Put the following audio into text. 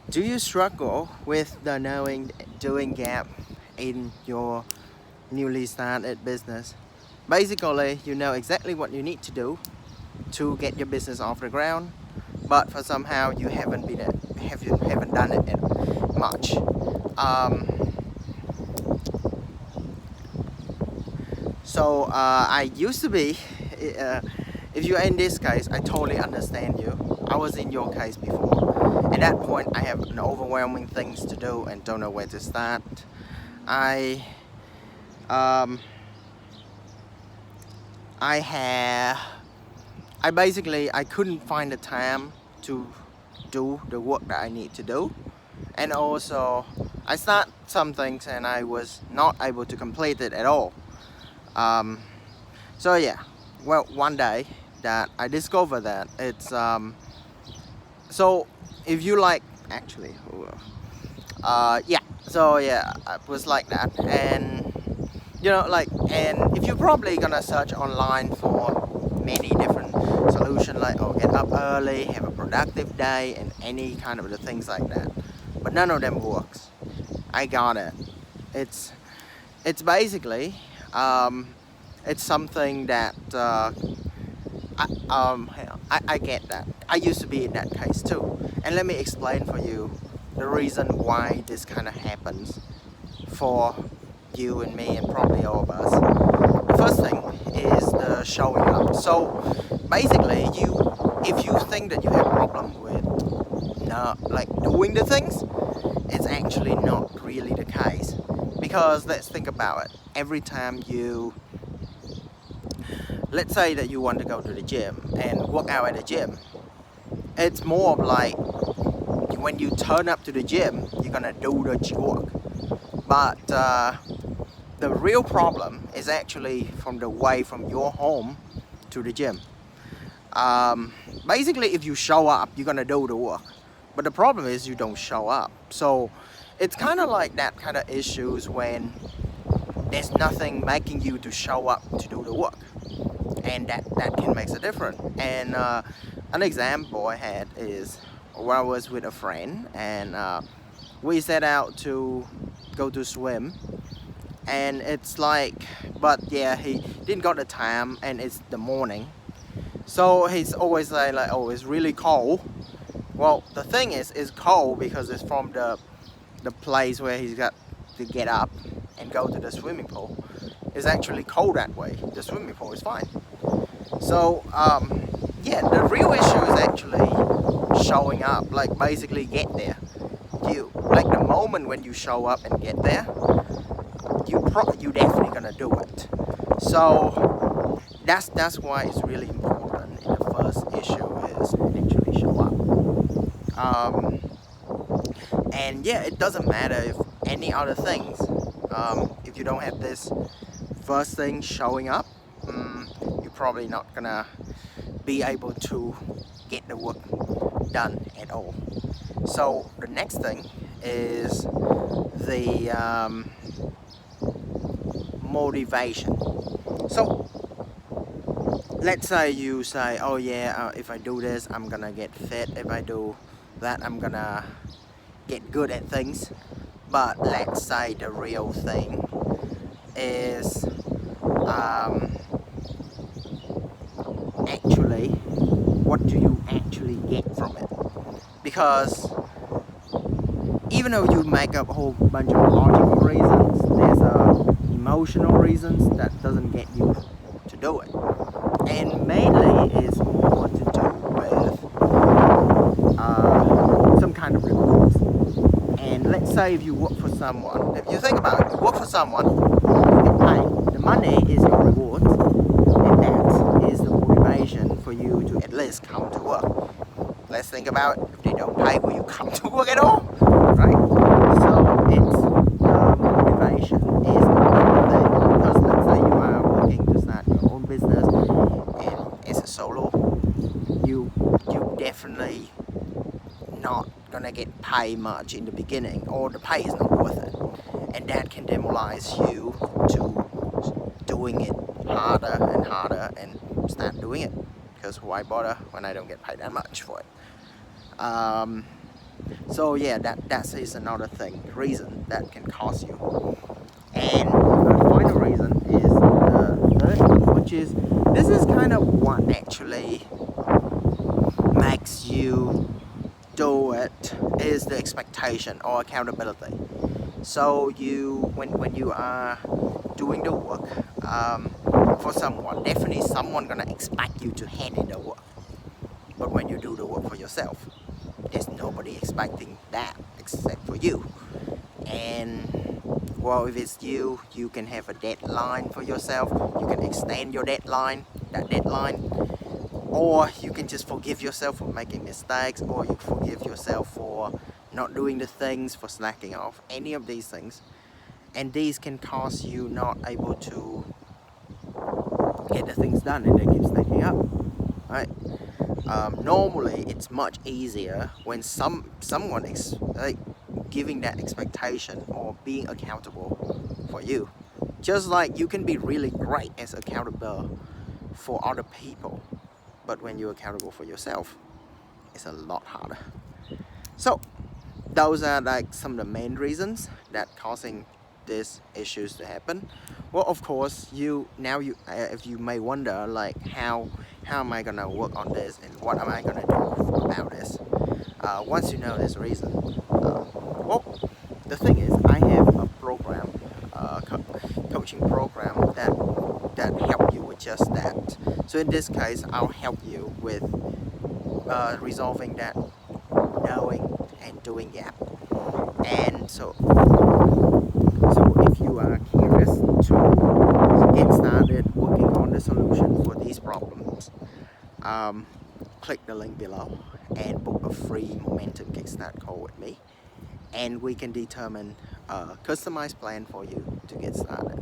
Do you struggle with the knowing doing gap in your newly started business? Basically, you know exactly what you need to do to get your business off the ground, but for somehow you haven't done it much. Um, I used to be. Uh, if you're in this case, I totally understand you. I was in your case before. At that point, I have an overwhelming things to do and don't know where to start. I um, I have I basically I couldn't find the time to do the work that I need to do, and also I start some things and I was not able to complete it at all. Um, so yeah, well, one day that I discovered that it's so if you like actually yeah, so yeah, it was like that. And and if you're probably gonna search online for many different solutions, like oh, get up early, have a productive day, and any kind of the things like that, but none of them works. I got it. it's it's basically um, it's something that I get that. I used to be in that case too. And let me explain for you the reason why this kind of happens for you and me and probably all of us. The first thing is the showing up. So basically, if you think that you have problem with like doing the things, it's actually not really the case. Because let's think about it. Every time let's say that you want to go to the gym and work out at the gym, it's more of like when you turn up to the gym, you're gonna do the work. But the real problem is actually from the way from your home to the gym. Basically, if you show up, you're gonna do the work. But the problem is you don't show up. So it's kind of like that kind of issues when there's nothing making you to show up to do the work, and that can make a difference. And an example I had is when I was with a friend, and we set out to go to swim, and it's like, but yeah, he didn't got the time, and it's the morning, so he's always like oh, it's really cold. Well, the thing is, it's cold because it's from the place where he's got to get up and go to the swimming pool. It's actually cold that way. The swimming pool is fine. So yeah, the real issue is actually showing up. Like basically get there. You like the moment when you show up and get there, you definitely gonna do it. So that's why it's really important. In the first issue is actually show up. And yeah, it doesn't matter if any other things. If you don't have this first thing showing up, you're probably not gonna be able to get the work done at all. So the next thing is the motivation. So let's say you say, oh yeah, if I do this, I'm gonna get fit. If I do that, I'm gonna get good at things. But let's say the real thing is actually what do you actually get from it? Because even though you make up a whole bunch of logical reasons, there's emotional reasons that doesn't get you to do it. And mainly it's more to do with some kind of rewards. And let's say if you work for someone, if you think about it, you work for someone, you get paid. The money is your rewards, and that is the motivation for you to at least come to work. Let's think about it. If they don't pay, will you come to work at all? Right? So it's motivation is the main thing. Because let's say you are working to start your own business, and as a solo, you definitely not gonna get paid much in the beginning, or the pay is not worth it, and that can demoralize you to doing it harder and harder and start doing it, because why bother when I don't get paid that much for it. So yeah, that is another reason that can cause you. And the final reason is the third one, which is this is kind of what actually makes you do it, is the expectation or accountability. So when you are doing the work for someone, definitely someone gonna expect you to hand in the work. But when you do the work for yourself, there's nobody expecting that except for you. And well, if it's you, you can have a deadline for yourself. You can extend your deadline, or you can just forgive yourself for making mistakes, or you forgive yourself for not doing the things, for slacking off, any of these things. And these can cause you not able to get the things done, and they keep stacking up, right? Normally it's much easier when someone is like giving that expectation or being accountable for you. Just like you can be really great as accountable for other people, but when you're accountable for yourself, it's a lot harder. So those are like some of the main reasons that causing these issues to happen. Well, of course, if you may wonder like how am I gonna work on this and what am I gonna do about this? Once you know this reason, well, the thing is, I have a program, coaching program that help you with just that. So in this case, I'll help you with resolving that, knowing and doing that. And so if you are curious to get started working on the solution for these problems, click the link below and book a free Momentum Kickstart call with me, and we can determine a customized plan for you to get started.